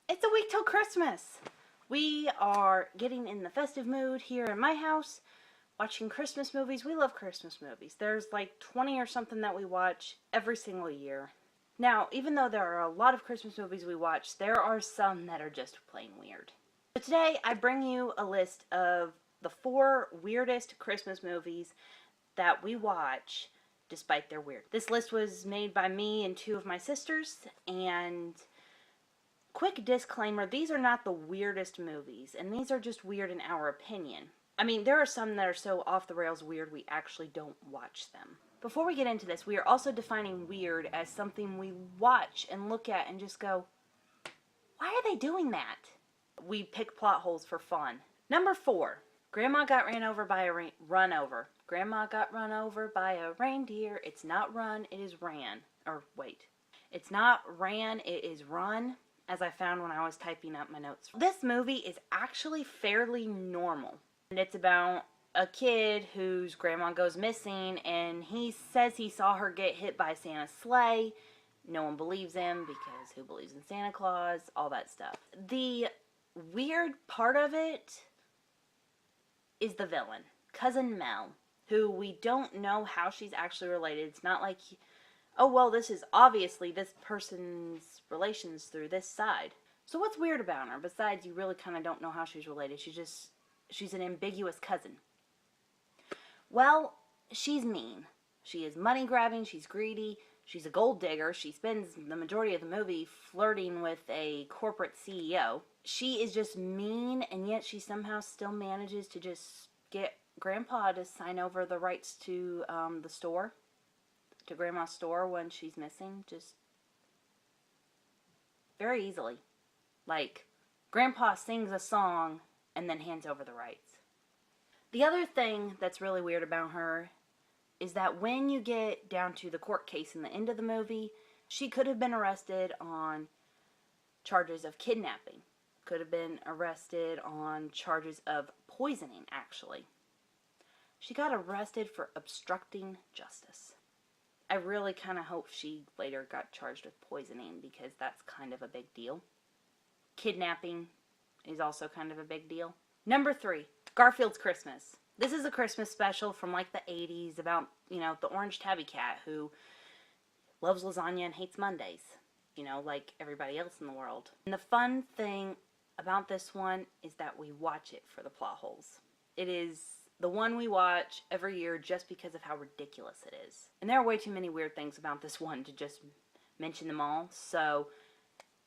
It's a week till Christmas. We are getting in the festive mood here in my house, watching Christmas movies. We love Christmas movies. There's like 20 or something that we watch every single year. Now, even though there are a lot of Christmas movies we watch, there are some that are just plain weird. So today, I bring you a list of the 4 weirdest Christmas movies that we watch despite their weird. This list was made by me and 2 of my sisters, and quick disclaimer, these are not the weirdest movies, and these are just weird in our opinion. I mean, there are some that are so off the rails weird we actually don't watch them. Before we get into this, we are also defining weird as something we watch and look at and just go, why are they doing that? We pick plot holes for fun. Number 4, Grandma got ran over by a run over. Grandma got run over by a reindeer. It's not run, it is ran. Or wait, it's not ran, it is run, as I found when I was typing up my notes. This movie is actually fairly normal. And it's about a kid whose grandma goes missing, and he says he saw her get hit by Santa's sleigh. No one believes him because who believes in Santa Claus? All that stuff. The weird part of it is the villain, Cousin Mel, who we don't know how she's actually related. It's not like, oh, well, this is obviously this person's relations through this side. So what's weird about her, besides you really kind of don't know how she's related? She's an ambiguous cousin. Well, she's mean. She is money grabbing, she's greedy, she's a gold digger. She spends the majority of the movie flirting with a corporate CEO. She is just mean, and yet she somehow still manages to just get Grandpa to sign over the rights to the store. To Grandma's store when she's missing, just very easily. Like, Grandpa sings a song and then hands over the rights. The other thing that's really weird about her is that when you get down to the court case in the end of the movie, she could have been arrested on charges of kidnapping. Could have been arrested on charges of poisoning, actually. She got arrested for obstructing justice. I really kind of hope she later got charged with poisoning because that's kind of a big deal. Kidnapping is also kind of a big deal. Number 3, Garfield's Christmas. This is a Christmas special from like the 80s about, the orange tabby cat who loves lasagna and hates Mondays. Like everybody else in the world. And the fun thing about this one is that we watch it for the plot holes. It is the one we watch every year just because of how ridiculous it is. And there are way too many weird things about this one to just mention them all. So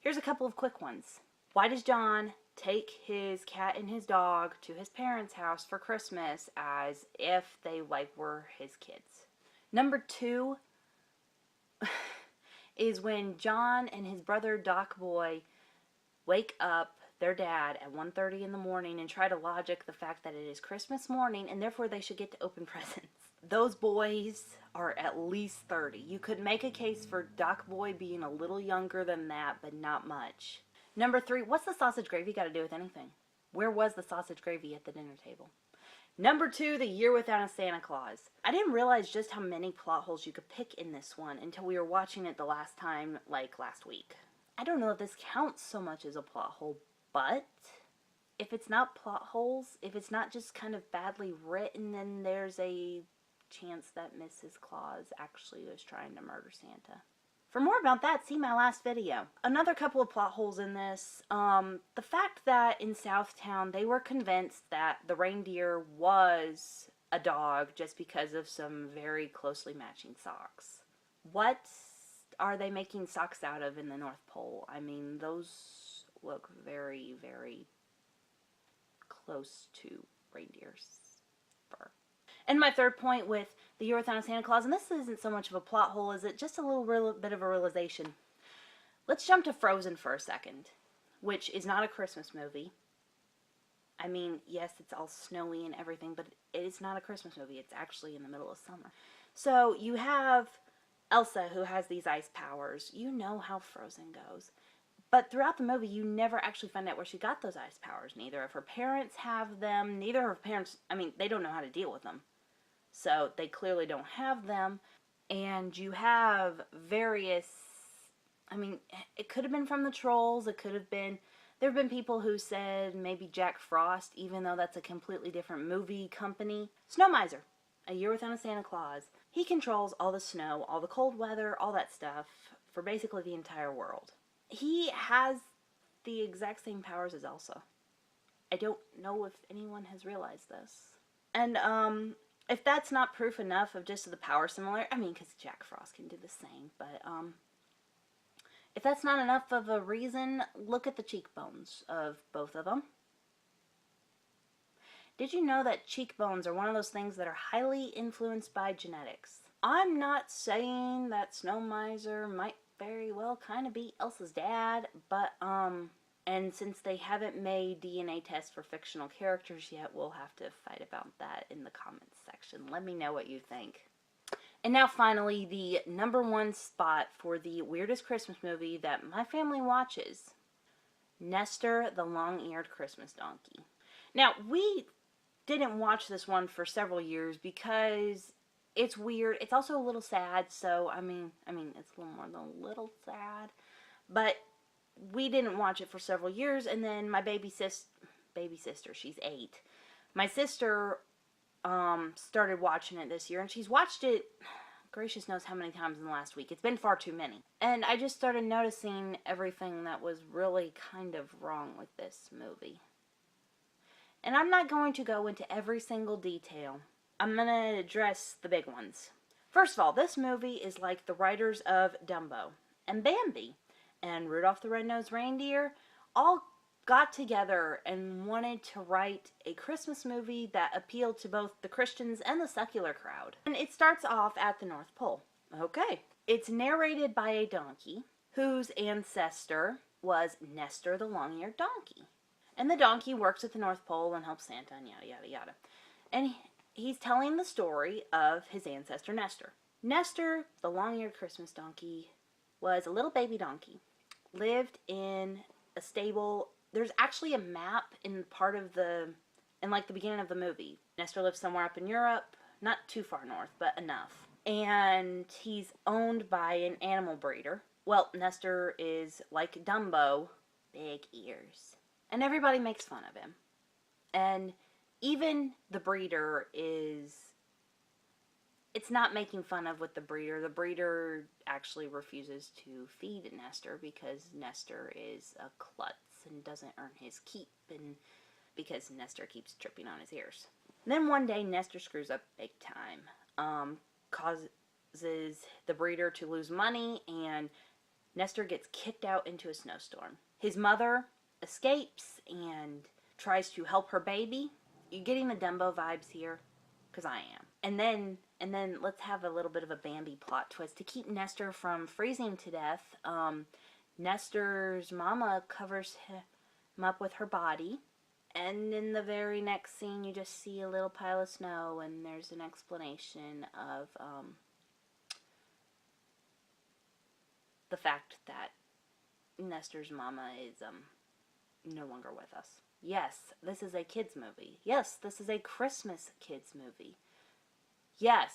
here's a couple of quick ones. Why does John take his cat and his dog to his parents' house for Christmas as if they were his kids? Number 2 is when John and his brother Doc Boy wake up their dad at 1:30 in the morning and try to logic the fact that it is Christmas morning and therefore they should get to open presents. Those boys are at least 30. You could make a case for Doc Boy being a little younger than that, but not much. Number 3, what's the sausage gravy got to do with anything? Where was the sausage gravy at the dinner table? Number 2, The Year Without a Santa Claus. I didn't realize just how many plot holes you could pick in this one until we were watching it the last time, like last week. I don't know if this counts so much as a plot hole, but if it's not plot holes, if it's not just kind of badly written, then there's a chance that Mrs. Claus actually was trying to murder Santa. For more about that, see my last video. Another couple of plot holes in this. The fact that in Southtown they were convinced that the reindeer was a dog just because of some very closely matching socks. What are they making socks out of in the North Pole? I mean, those look very, very close to reindeer's fur. And my third point with The Year Without a Santa Claus, and this isn't so much of a plot hole, is it just a little bit of a realization. Let's jump to Frozen for a second, which is not a Christmas movie. I mean, yes, it's all snowy and everything, but it is not a Christmas movie. It's actually in the middle of summer. So you have Elsa, who has these ice powers. You know how Frozen goes. But throughout the movie, you never actually find out where she got those ice powers. Neither of her parents have them. Neither of her parents, they don't know how to deal with them. So they clearly don't have them. And you have various I mean, it could have been from the Trolls. It could have been... There have been people who said maybe Jack Frost, even though that's a completely different movie company. Snow Miser, A Year Without a Santa Claus. He controls all the snow, all the cold weather, all that stuff for basically the entire world. He has the exact same powers as Elsa. I don't know if anyone has realized this. And, if that's not proof enough of just the power similar, I mean, because Jack Frost can do the same, but, if that's not enough of a reason, look at the cheekbones of both of them. Did you know that cheekbones are one of those things that are highly influenced by genetics? I'm not saying that Snow Miser might very well kind of be Elsa's dad, but, and since they haven't made DNA tests for fictional characters yet, we'll have to fight about that in the comments section. Let me know what you think. And now finally, the #1 spot for the weirdest Christmas movie that my family watches. Nestor, the Long-Eared Christmas Donkey. Now, we didn't watch this one for several years because it's weird. It's also a little sad, so, I mean, it's a little more than a little sad. But we didn't watch it for several years, and then my baby sister, she's 8. My sister started watching it this year, and she's watched it, gracious knows how many times in the last week. It's been far too many. And I just started noticing everything that was really kind of wrong with this movie. And I'm not going to go into every single detail. I'm going to address the big ones. First of all, this movie is like the writers of Dumbo and Bambi and Rudolph the Red-Nosed Reindeer all got together and wanted to write a Christmas movie that appealed to both the Christians and the secular crowd. And it starts off at the North Pole. Okay. It's narrated by a donkey whose ancestor was Nestor the Long-Eared Donkey. And the donkey works at the North Pole and helps Santa and yada yada yada. And he's telling the story of his ancestor Nestor. Nestor, the Long-Eared Christmas Donkey, was a little baby donkey. Lived in a stable. There's actually a map in like the beginning of the movie. Nestor lives somewhere up in Europe, not too far north, but enough. And he's owned by an animal breeder. Well, Nestor is like Dumbo, big ears. And everybody makes fun of him. And even the breeder it's not making fun of with the breeder. The breeder actually refuses to feed Nestor because Nestor is a klutz and doesn't earn his keep, and because Nestor keeps tripping on his ears. Then one day Nestor screws up big time, causes the breeder to lose money, and Nestor gets kicked out into a snowstorm. His mother escapes and tries to help her baby. You getting the Dumbo vibes here? Because I am. And then let's have a little bit of a Bambi plot twist. To keep Nestor from freezing to death, Nestor's mama covers him up with her body. And in the very next scene, you just see a little pile of snow, and there's an explanation of the fact that Nestor's mama is no longer with us. Yes, this is a kids movie. Yes, this is a Christmas kids movie. Yes,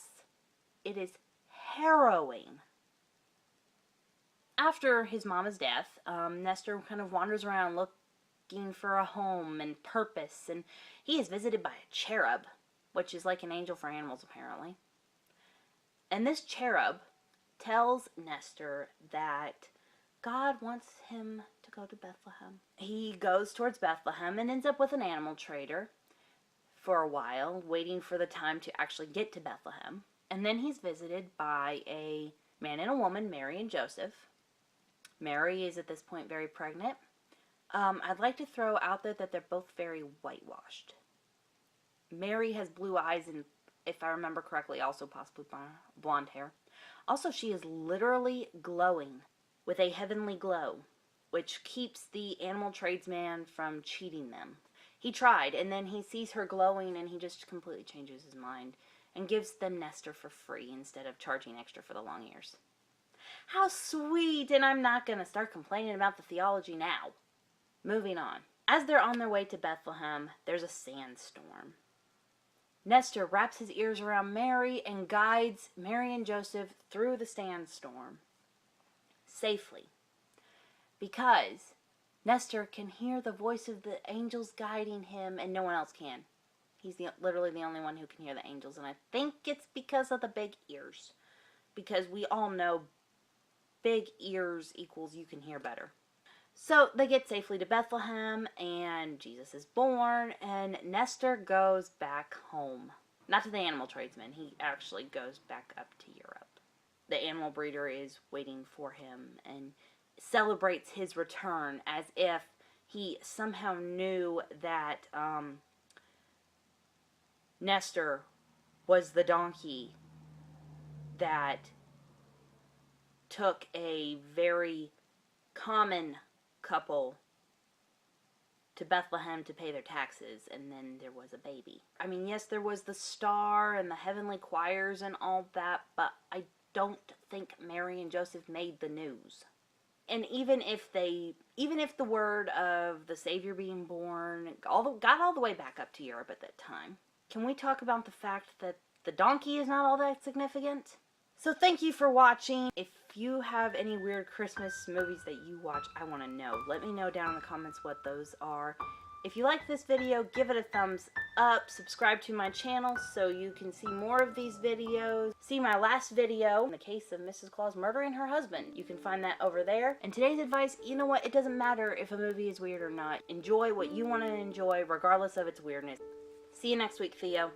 it is harrowing. After his mama's death, Nestor kind of wanders around looking for a home and purpose, and he is visited by a cherub, which is like an angel for animals, apparently. And this cherub tells Nestor that God wants him to go to Bethlehem. He goes towards Bethlehem and ends up with an animal trader for a while, waiting for the time to actually get to Bethlehem. And then he's visited by a man and a woman, Mary and Joseph. Mary is at this point very pregnant. I'd like to throw out there that they're both very whitewashed. Mary has blue eyes and, if I remember correctly, also possibly blonde hair. Also, she is literally glowing with a heavenly glow, which keeps the animal tradesman from cheating them. He tried, and then he sees her glowing, and he just completely changes his mind and gives them Nestor for free instead of charging extra for the long ears. How sweet! And I'm not going to start complaining about the theology now. Moving on. As they're on their way to Bethlehem, there's a sandstorm. Nestor wraps his ears around Mary and guides Mary and Joseph through the sandstorm safely. because Nestor can hear the voice of the angels guiding him and no one else can. He's literally the only one who can hear the angels, and I think it's because of the big ears. Because we all know big ears equals you can hear better. So they get safely to Bethlehem, and Jesus is born, and Nestor goes back home. Not to the animal tradesman, he actually goes back up to Europe. The animal breeder is waiting for him and celebrates his return as if he somehow knew that Nestor was the donkey that took a very common couple to Bethlehem to pay their taxes, and then there was a baby. I mean, yes, there was the star and the heavenly choirs and all that, but I don't think Mary and Joseph made the news. And even if the word of the Savior being born got all the way back up to Europe at that time, can we talk about the fact that the donkey is not all that significant? So thank you for watching. If you have any weird Christmas movies that you watch, I want to know. Let me know down in the comments what those are. If you like this video, give it a thumbs up. Subscribe to my channel so you can see more of these videos. See my last video in the case of Mrs. Claus murdering her husband. You can find that over there. And today's advice, you know what? It doesn't matter if a movie is weird or not. Enjoy what you want to enjoy regardless of its weirdness. See you next week, Theo.